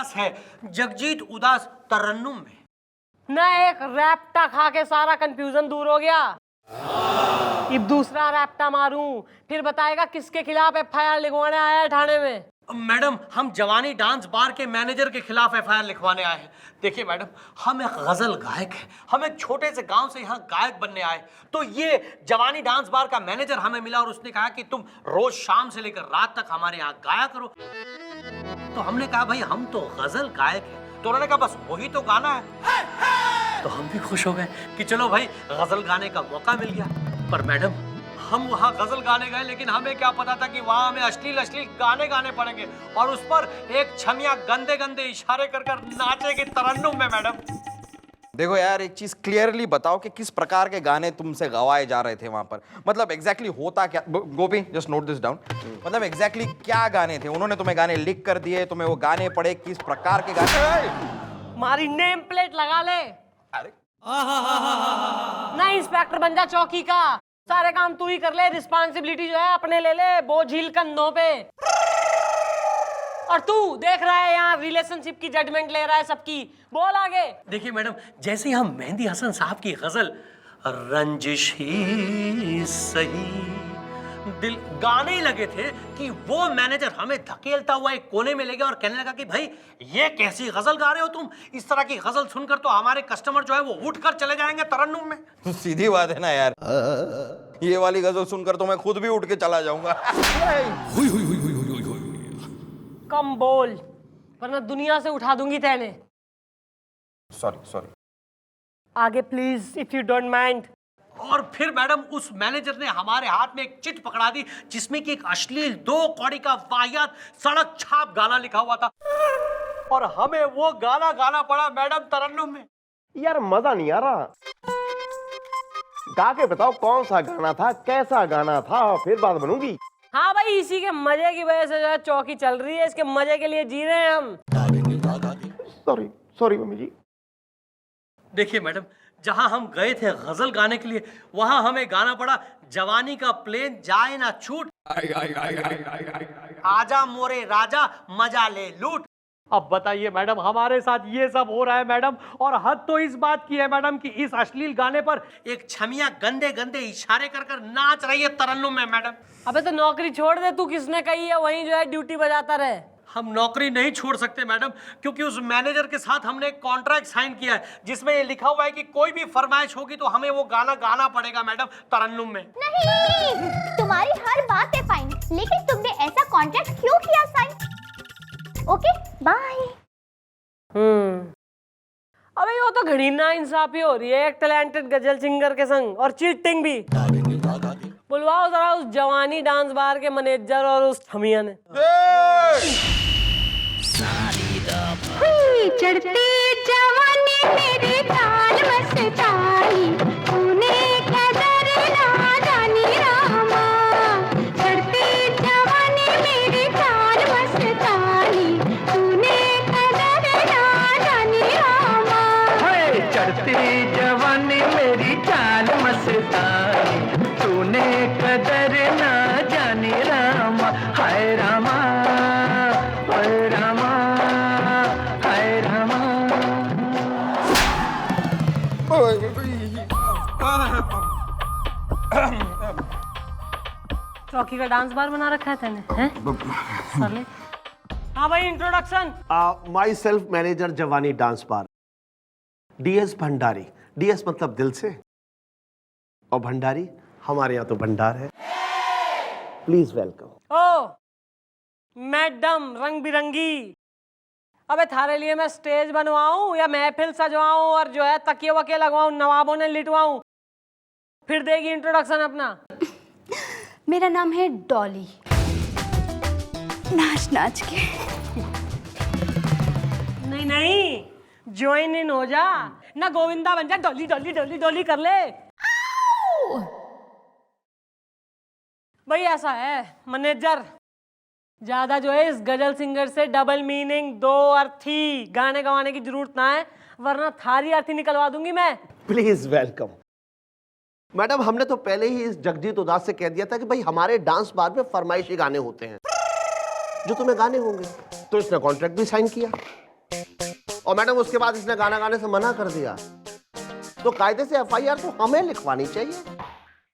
उदास है, जगजीत उदास तरन्नुम में। ना एक रैप्टा खा के सारा कंफ्यूजन दूर हो गया। अब दूसरा रैप्टा मारूं, फिर बताएगा किसके खिलाफ एफआईआर लिखवाने आया है थाने में। मैडम, हम जवानी डांस बार के मैनेजर के खिलाफ एफआईआर लिखवाने आए हैं। देखिए मैडम, हम एक गजल गायक हैं, हम एक छोटे से गांव से यहाँ गायक बनने आए। तो ये जवानी डांस बार का मैनेजर हमें मिला और उसने कहा कि तुम रोज शाम से लेकर रात तक हमारे यहाँ गाया करो। तो हमने कहा भाई हम तो गजल गायक हैं। तो उन्होंने कहा बस वही तो गाना है। तो हम भी खुश हो गए कि चलो भाई गजल गाने का मौका मिल गया। पर मैडम, हम वहाँ गजल गाने गए, लेकिन हमें क्या पता था कि वहाँ हमें अश्लील अश्लील गाने गाने पड़ेंगे और उस पर एक छमिया गंदे गंदे इशारे कर कर नाचेगी तरन्नुम में। मैडम देखो यार, एक चीज क्लियरली बताओ कि किस प्रकार के गाने तुमसे गवाए जा रहे थे वहां पर। मतलब एग्जैक्टली होता क्या। गोपी, जस्ट नोट दिस डाउन। मतलब एग्जैक्टली क्या गाने थे? उन्होंने तुम्हें गाने लिख कर दिए, तुम्हें वो गाने पड़े, किस प्रकार के गाने? मारी नेम प्लेट लगा ले। अरे ना इंस्पेक्टर बन जा चौकी का, सारे काम तू ही कर ले, रिस्पांसिबिलिटी जो है अपने ले ले, बोझिल कंधों पे। और तू देख रहा है यहाँ रिलेशनशिप की जजमेंट ले रहा है सबकी। बोल आगे। देखिए मैडम, जैसे हम मेहंदी हसन साहब की गजल रंजिश ही सही दिल गाने ही लगे थे कि वो मैनेजर हमें धकेलता हुआ एक कोने में ले गया और कहने लगा कि भाई ये कैसी गजल गा रहे हो तुम? इस तरह की गजल सुनकर तो हमारे कस्टमर जो है वो उठ कर चले जाएंगे तरन्नुम में। सीधी बात है ना यार, ये वाली गजल सुनकर तो मैं खुद भी उठ के चला जाऊंगा। कम बोल, वरना दुनिया से उठा दूंगी तेने। सॉरी। आगे please, if you don't mind. और फिर मैडम, उस मैनेजर ने हमारे हाथ में एक चिट पकड़ा दी जिसमें कि एक अश्लील 2 कौड़ी का वाहियात सड़क छाप गाना लिखा हुआ था और हमें वो गाना गाना पड़ा मैडम तरन्नुम में। यार मजा नहीं आ रहा। गा के बताओ कौन सा गाना था, कैसा गाना था, फिर बात बनूंगी। हाँ भाई, इसी के मजे की वजह से जो है चौकी चल रही है, इसके मजे के लिए जी रहे हैं हम। सॉरी मम्मी जी। देखिए मैडम, जहां हम गए थे गजल गाने के लिए, वहां हमें गाना पड़ा जवानी का प्लेन जाए ना छूट, आजा मोरे राजा मजा ले लूट। अब बताइए मैडम, हमारे साथ ये सब हो रहा है मैडम, और हद तो इस बात की है मैडम कि इस अश्लील गाने पर एक छमिया गंदे गंदे इशारे कर कर नाच रही है तरन्नुम में मैडम। अबे तो नौकरी छोड़ दे, तू किसने कही है वहीं जो है ड्यूटी बजाता रहे। हम नौकरी नहीं छोड़ सकते मैडम, क्योंकि उस मैनेजर के साथ हमने एक कॉन्ट्रैक्ट साइन किया है जिसमें ये लिखा हुआ है कि कोई भी फरमाइश होगी तो हमें वो गाना गाना पड़ेगा मैडम तरन्नुम में। नहीं, तुम्हारी हर बात है फाइन, लेकिन तुमने ऐसा कॉन्ट्रैक्ट क्यों किया साइन? Okay bye. अबे वो तो घड़ी ना इंसाफी हो रही है एक टैलेंटेड गजल सिंगर के संग, और चीटिंग भी। बुलवाओ जरा उस जवानी डांस बार के मैनेजर और उस छमिया ने। चढ़ते जवानी मेरे ताल मस्तानी, तूने कदर ना जानी रामा। चढ़ते जवानी मेरे ताल मस्तानी, तूने कदर ना जानी रामा। चढ़ती जवानी मेरी चाल मस्तानी, तूने कदर ना जानी रामा। हाय रामा, हाय रामा, हाय रामा। चौकी का डांस बार बना रखा है तेने, हैं? साले। हाँ भाई, इंट्रोडक्शन। माई सेल्फ मैनेजर जवानी dance bar, DS Bhandari. DS मतलब दिल से, और भंडारी हमारे यहाँ तो भंडार है। Please welcome. ओ मैडम रंग बिरंगी, अबे थारे लिए मैं स्टेज बनवाऊं या महफिल सजवाऊं और जो है तकिए वकिए लगवाऊं, नवाबों ने लिटवाऊं? फिर देगी इंट्रोडक्शन अपना। मेरा नाम है डॉली। नाच नाच के। नहीं, ज्वाइन इन हो जा ना, गोविंदा बन जा, डॉली डॉली डॉली डॉली कर ले। भाई ऐसा है मैनेजर, ज्यादा जो है इस गजल सिंगर से डबल मीनिंग 2 अर्थी गाने गवाने की जरूरत ना है, वरना थारी अर्थी निकलवा दूंगी मैं। Please welcome. मैडम, हमने तो पहले ही इस जगजीत उदास से कह दिया था कि भाई हमारे डांस बार में फरमाइशी गाने होते हैं जो तुम्हें गाने होंगे, तो इसने कॉन्ट्रैक्ट भी साइन किया। और मैडम उसके बाद इसने गाना गाने से मना कर दिया, तो कायदे से एफआईआर तो हमें लिखवानी चाहिए।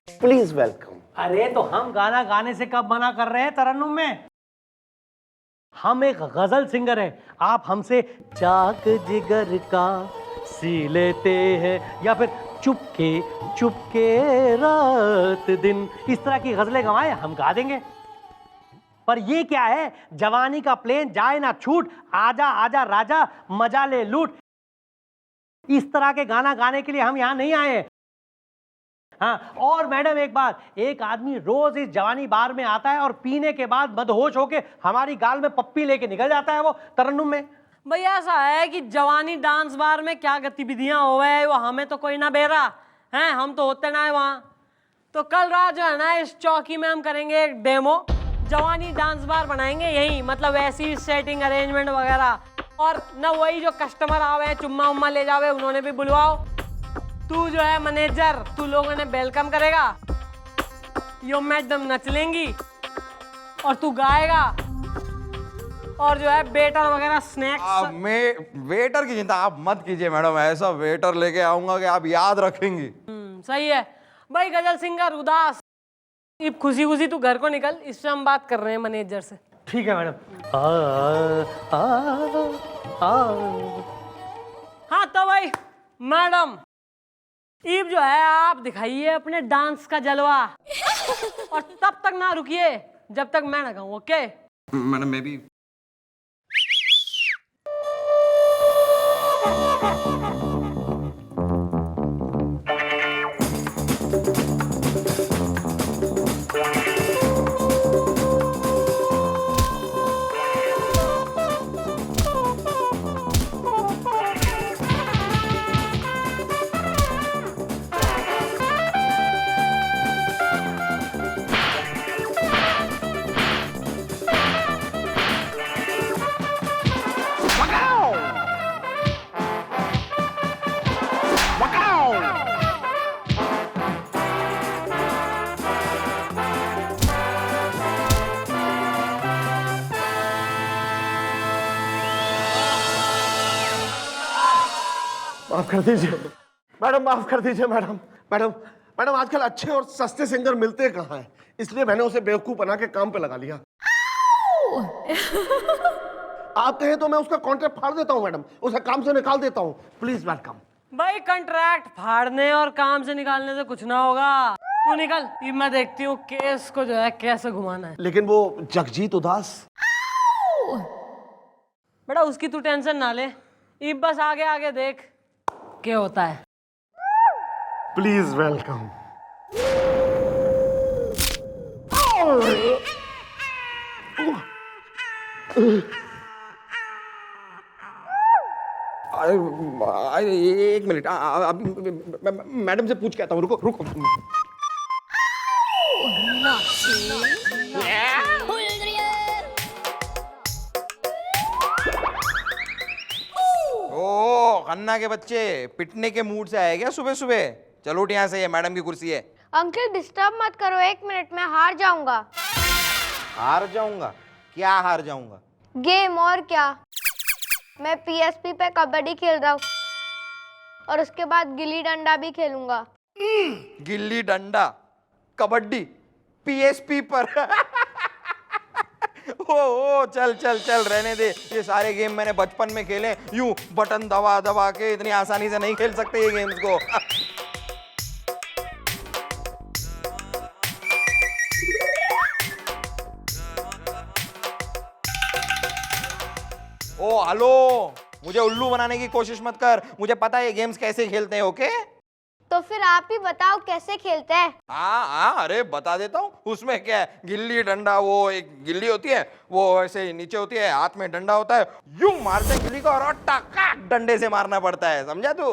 Please welcome. अरे तो हम गाना गाने से कब मना कर रहे हैं तरन्नुम में? हम एक गजल सिंगर है, आप हमसे चाक जिगर का सी लेते हैं या फिर चुपके चुपके रात दिन, इस तरह की गजलें गवाएं, हम गा देंगे। पर ये क्या है, जवानी का प्लेन जाए ना छूट, आजा आजा राजा मजा ले लूट, इस तरह के गाना गाने के लिए हम यहां नहीं आए। हाँ, और मैडम एक बात, एक आदमी रोज इस जवानी बार में आता है और पीने के बाद मदहोश होके हमारी गाल में पप्पी लेके निकल जाता है वो तरन्नुम में। भैया ऐसा है कि जवानी डांस बार में क्या गतिविधियां हो है वो हमें तो कोई ना बेरा है, हम तो होते ना है वहाँ। तो कल रात जो है ना इस चौकी में हम करेंगे एक डेमो, जवानी डांस बार बनाएंगे यही, मतलब ऐसी सेटिंग अरेंजमेंट वगैरह, और न वही जो कस्टमर आवे चुम्मा उम्मा ले जावे उन्होंने भी बुलवाओ। तू जो है मैनेजर, तू लोगों ने वेलकम करेगा, यो मैडम नच लेंगी और तू गाएगा, और जो है वेटर वगैरह स्नैक्स। मैं वेटर की चिंता आप मत कीजिए मैडम, ऐसा वेटर लेके आऊंगा कि आप याद रखेंगी। सही है भाई। गजल सिंगर उदास, अब खुशी खुशी तू घर को निकल, इससे हम बात कर रहे हैं मैनेजर से। ठीक है मैडम। हाँ तो भाई मैडम, ईब जो है आप दिखाइए अपने डांस का जलवा, और तब तक ना रुकिए जब तक मैं ना कहूँ, ओके? मैडम मैं भी माफ कर दीजिए मैडम, माफ कर दीजिए मैडम। मैडम मैडम आजकल अच्छे और सस्ते सिंगर मिलते कहाँ हैं, इसलिए मैंने उसे बेवकूफ बना के काम पे लगा लिया। आप कहें तो मैं उसका कॉन्ट्रैक्ट फाड़ देता हूँ मैडम, उसे काम से निकाल देता हूँ। Please welcome. भाई कंट्रैक्ट फाड़ने और काम से निकालने से कुछ ना होगा, तू निकल, ये मैं देखती हूँ केस को जो है कैसे घुमाना है। लेकिन वो जगजीत उदास, बेटा उसकी तू टेंशन ना ले, ये बस आगे आगे देख क्या होता है। Please welcome. एक मिनट, मैडम से पूछ के आता हूँ, रुको रुको। ओ खन्ना के बच्चे पिटने के मूड से आए क्या सुबह सुबह? चलो उठ यहाँ से, ये मैडम की कुर्सी है। अंकल डिस्टर्ब मत करो, 1 मिनट में हार जाऊंगा। हार जाऊंगा? क्या हार जाऊंगा? गेम, और क्या। मैं पीएसपी पे कबड्डी खेल रहा हूँ और उसके बाद गिल्ली डंडा भी खेलूंगा। गिल्ली डंडा कबड्डी पीएसपी पर? ओ चल चल चल रहने दे, ये सारे गेम मैंने बचपन में खेले, यूं बटन दबा दबा के, इतनी आसानी से नहीं खेल सकते ये गेम्स को। ओ हेलो, मुझे उल्लू बनाने की कोशिश मत कर, मुझे पता है ये गेम्स कैसे खेलते हैं, ओके? तो फिर आप ही बताओ कैसे खेलते हैं। हाँ, अरे बता देता हूँ। उसमें क्या है, गिल्ली डंडा, वो एक गिल्ली होती है, वो ऐसे नीचे होती है, हाथ में डंडा होता है, यूं मारते हैं गिल्ली को और टका डंडे से मारना पड़ता है, समझा तू?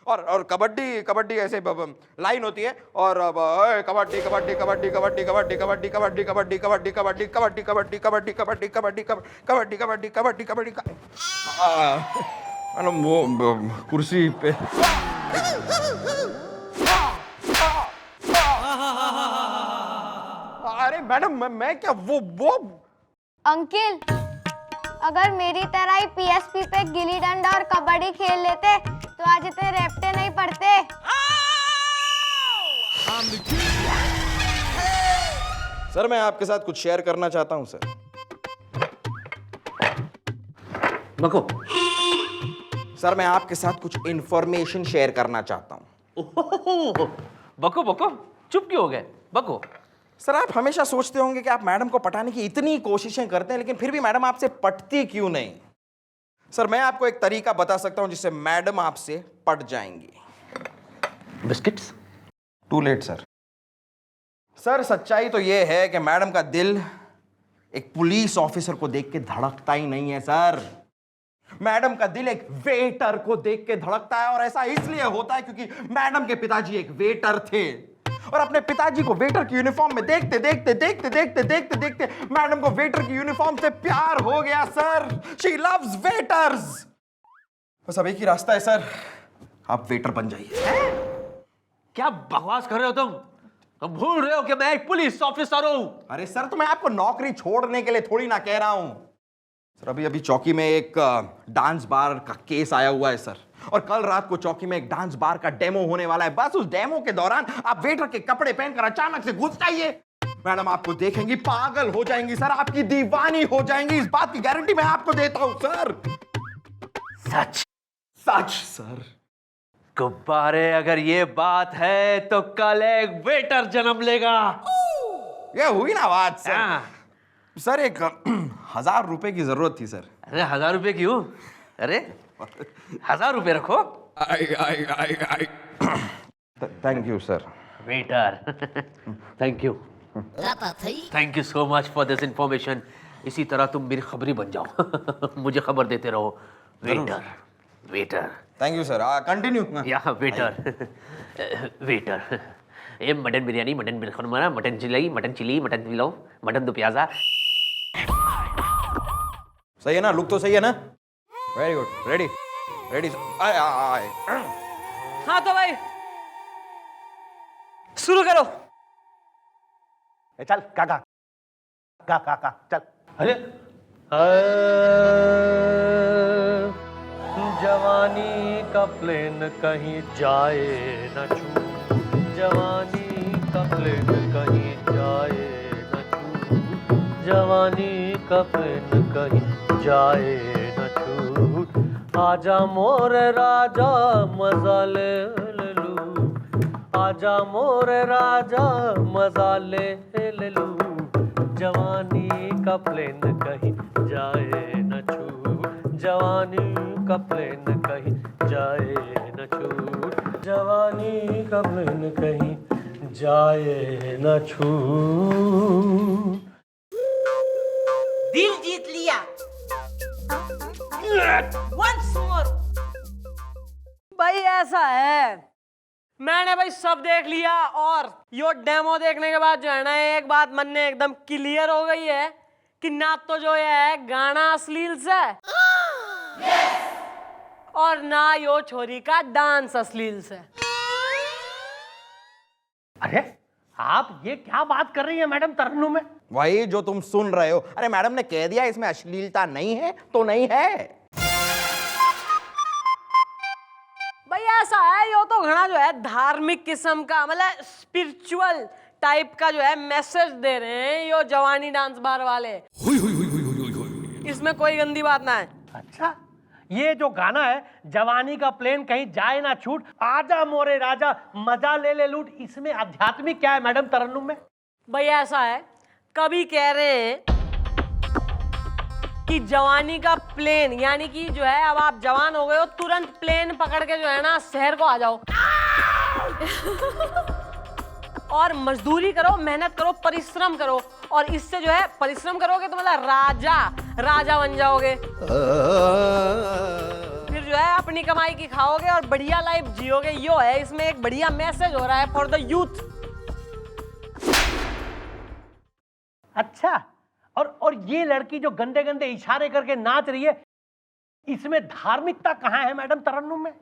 और कबड्डी ऐसे लाइन होती है, और कबड्डी कबड्डी कबड्डी कबड्डी कबड्डी कबड्डी कबड्डी कबड्डी कबड्डी कबड्डी कबड्डी कबड्डी कबड्डी कबड्डी कबड्डी कबड्डी कबड्डी कबड्डी कबड्डी। मैडम वो कुर्सी पे अरे मैडम मैं क्या वो अंकल अगर मेरी तरह ही पीएसपी पे गिल्ली डंडा और कबड्डी खेल लेते तो आज इतने रेपटे नहीं पड़ते। सर मैं आपके साथ कुछ शेयर करना चाहता हूं सर। बको। सर मैं आपके साथ कुछ इंफॉर्मेशन शेयर करना चाहता हूं। ओहो, बको बको, चुप क्यों हो गए? बको। सर आप हमेशा सोचते होंगे कि आप मैडम को पटाने की इतनी कोशिशें करते हैं, लेकिन फिर भी मैडम आपसे पटती क्यों नहीं? सर मैं आपको एक तरीका बता सकता हूं जिससे मैडम आपसे पट जाएंगी। Biscuits? Too late sir. Sir सच्चाई तो यह है कि मैडम का दिल एक पुलिस ऑफिसर को देख के धड़कता ही नहीं है सर। मैडम का दिल एक वेटर को देख के धड़कता है, और ऐसा इसलिए होता है क्योंकि मैडम के पिताजी एक वेटर थे, और अपने पिताजी को वेटर की यूनिफॉर्म में देखते देखते देखते देखते देखते देखते मैडम को वेटर की यूनिफॉर्म से प्यार हो गया सर। She loves waiters. बस अब एक ही रास्ता है सर, आप वेटर बन जाइए। क्या बकवास कर रहे हो तुम? भूल रहे हो कि मैं एक पुलिस ऑफिसर हूं। अरे सर तो मैं आपको नौकरी छोड़ने के लिए थोड़ी ना कह रहा हूं सर। अभी अभी चौकी में एक डांस बार का केस आया हुआ है सर, और कल रात को चौकी में एक डांस बार का डेमो होने वाला है। बस उस डेमो के दौरान आप वेटर के कपड़े पहनकर अचानक से घुस जाइए, मैडम आपको देखेंगी, पागल हो जाएंगी सर, आपकी दीवानी हो जाएंगी। इस बात की गारंटी मैं आपको देता हूं सर। सच? सच सर। गुब्बारे, अगर ये बात है तो कल एक वेटर जन्म लेगा। ये हुई ना बात सर। हाँ। सर एक 1000 रुपए की जरूरत थी सर। अरे 1000 रुपए क्यों? अरे 1000 रुपए रखो। Thank you sir. Waiter, thank you, thank you so much for this information. इसी तरह तुम मेरी खबरी बन जाओ। मुझे खबर देते रहो। Waiter, waiter. Thank you sir. Continue. या वेटर, वेटर। ये मटन बिरयानी, मटन बिरखुरमा, mutton chilli, mutton chilli, mutton pulao, mutton dopiaza. सही है ना? लुक तो सही है ना? Very good. रेडी? रेडी? आए आए। हाँ तो भाई शुरू करो। चल काका का चल। अरे जवानी का प्लेन कहीं जाए न छू, जवानी का प्लेन कहीं जाए न छू, जवानी का प्लेन कहीं जाए न छू। आजा मोर राजा मजा ले लूं, आजा मोर राजा मजा ले लूं, जवानी का प्लेन कहीं जाए न छू, जवानी का प्लेन कहीं जाए न छू, जवानी का प्लेन कहीं जाए न छू। दिल जीत लिया। Once more। भाई ऐसा है, मैंने भाई सब देख लिया, और यो डेमो देखने के बाद जो है ना, एक बात मन में एकदम क्लियर हो गई है कि ना तो जो ये है गाना अश्लील से, और ना यो छोरी का डांस अश्लील से। अरे आप ये क्या बात कर रही है मैडम तरन्नुम में? वही जो तुम सुन रहे हो। अरे मैडम ने कह दिया इसमें अश्लीलता नहीं है तो नहीं है। भाई ऐसा है, यो तो घना जो है धार्मिक किस्म का, मतलब स्पिरिचुअल टाइप का जो है मैसेज दे रहे हैं यो जवानी डांस बार वाले। इसमें कोई गंदी बात ना है। अच्छा, ये जो गाना है जवानी का प्लेन कहीं जाए ना छूट, आजा मोरे राजा मजा ले लूट, इसमें आध्यात्मिक क्या है मैडम तरन्नुम में? भाई ऐसा है, कभी कह रहे हैं कि जवानी का प्लेन, यानी कि जो है अब आप जवान हो गए हो, तुरंत प्लेन पकड़ के जो है ना शहर को आ जाओ और मजदूरी करो, मेहनत करो, परिश्रम करो, और इससे जो है परिश्रम करोगे तो मतलब राजा बन जाओगे। फिर जो है अपनी कमाई की खाओगे और बढ़िया लाइफ जियोगे। यो है, इसमें एक बढ़िया मैसेज हो रहा है फॉर द यूथ। अच्छा, और ये लड़की जो गंदे गंदे इशारे करके नाच रही है, इसमें धार्मिकता कहाँ है मैडम तरन्नुम में?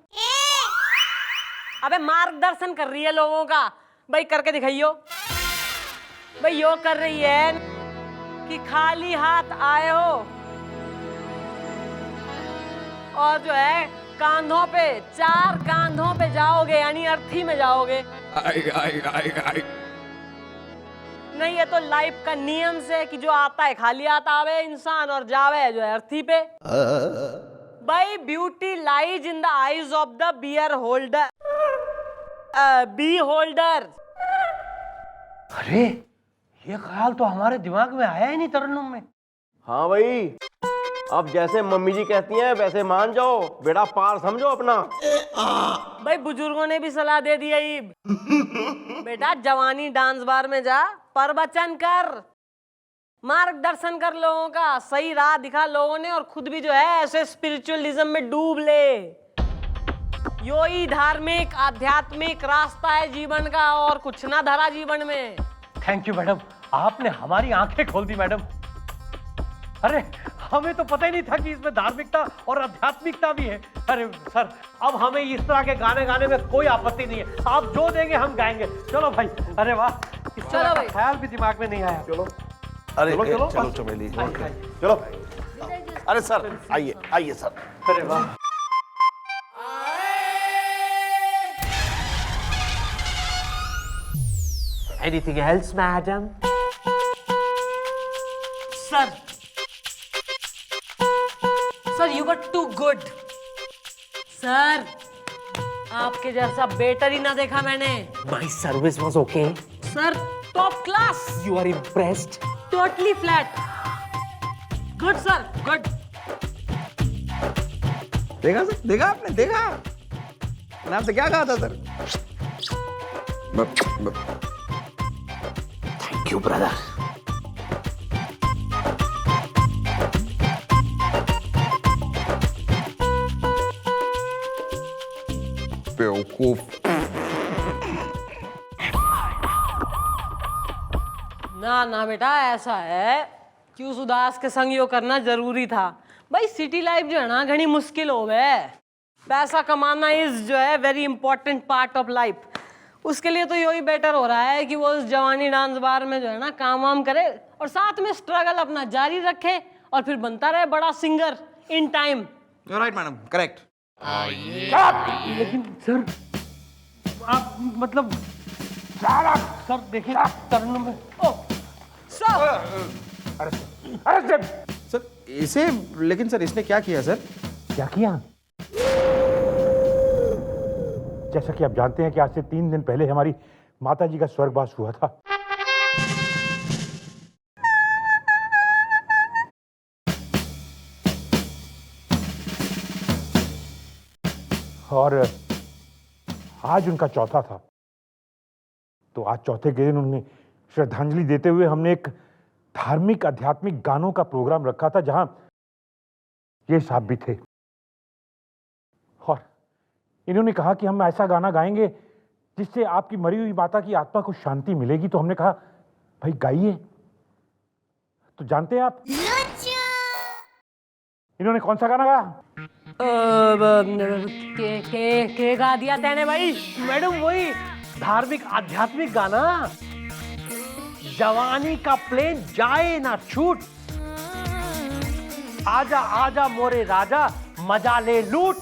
अबे मार्गदर्शन कर रही है लोगों का। भाई करके दिखाइयो। भाई यो कर रही है कि खाली हाथ आए हो और जो है कांधों पे, 4 कांधों पे जाओगे, यानी अर्थी में जाओगे। नहीं, ये तो लाइफ का नियम से कि जो आता है खाली आता आवे इंसान और जावे जो है अर्थी पे। भाई beauty lies in the eyes of the beer holder, bee holder. अरे ये ख्याल तो हमारे दिमाग में आया ही नहीं तरन्नुम में। हाँ भाई, अब जैसे मम्मी जी कहती हैं वैसे मान जाओ, बेटा पार समझो अपना। भाई बुजुर्गों ने भी सलाह दे दी है। बेटा जवानी डांस बार में जा, प्रवचन कर, मार्गदर्शन कर लोगों का, सही राह दिखा लोगों ने, और खुद भी जो है ऐसे स्पिरिचुअलिज्म में डूब ले। यो ही धार्मिक आध्यात्मिक रास्ता है जीवन का, और कुछ ना धरा जीवन में। थैंक यू मैडम, आपने हमारी आंखें खोल दी मैडम। अरे हमें तो पता ही नहीं था कि इसमें धार्मिकता और आध्यात्मिकता भी है। अरे सर, अब हमें इस तरह के गाने गाने में कोई आपत्ति नहीं है, आप जो देंगे हम गाएंगे। चलो भाई। अरे वाह, इस तरह का भाई। ख्याल भी दिमाग में नहीं आया। चलो, अरे चलो चमेली, चलो। अरे सर आइए, आइए सर। अरे वाह। Anything else, madam? Sir, sir you were too good. Sir आपके जैसा बेटर ही ना देखा मैंने। My service was okay. Sir top class. You are impressed? Totally flat. Good sir, good. देखा सर, देखा आपने, देखा मैंने आपसे क्या कहा था सर। Thank you, brother. बेवकूफ। ना ना बेटा, ऐसा है कि उस उदास के संग यो करना जरूरी था। भाई सिटी लाइफ जो है ना घनी मुश्किल हो गए। पैसा कमाना इज जो है very important part of life. उसके लिए तो यही बेटर हो रहा है कि वो उस जवानी डांस बार में जो है ना काम वाम करे, और साथ में स्ट्रगल अपना जारी रखे, और फिर बनता रहे बड़ा singer in time. You are right madam, correct. लेकिन सर, आप मतलब सर देखिए तरन्नुम में। ओ सर, अरे सर इसे, लेकिन सर इसने क्या किया सर? क्या किया? जैसा कि आप जानते हैं कि आज से 3 दिन पहले हमारी माता जी का स्वर्गवास हुआ था। और आज उनका चौथा था, तो आज चौथे के दिन उन्हें श्रद्धांजलि देते हुए हमने एक धार्मिक आध्यात्मिक गानों का प्रोग्राम रखा था, जहां ये साहब भी थे। और इन्होंने कहा कि हम ऐसा गाना गाएंगे जिससे आपकी मरी हुई माता की आत्मा को शांति मिलेगी। तो हमने कहा भाई गाइए। तो जानते हैं आप इन्होंने कौन सा गाना गाया? के गा दिया तेने भाई। मैडम वही धार्मिक आध्यात्मिक गाना, जवानी का प्लेन जाए ना छूट, आजा आजा मोरे राजा मजा ले लूट।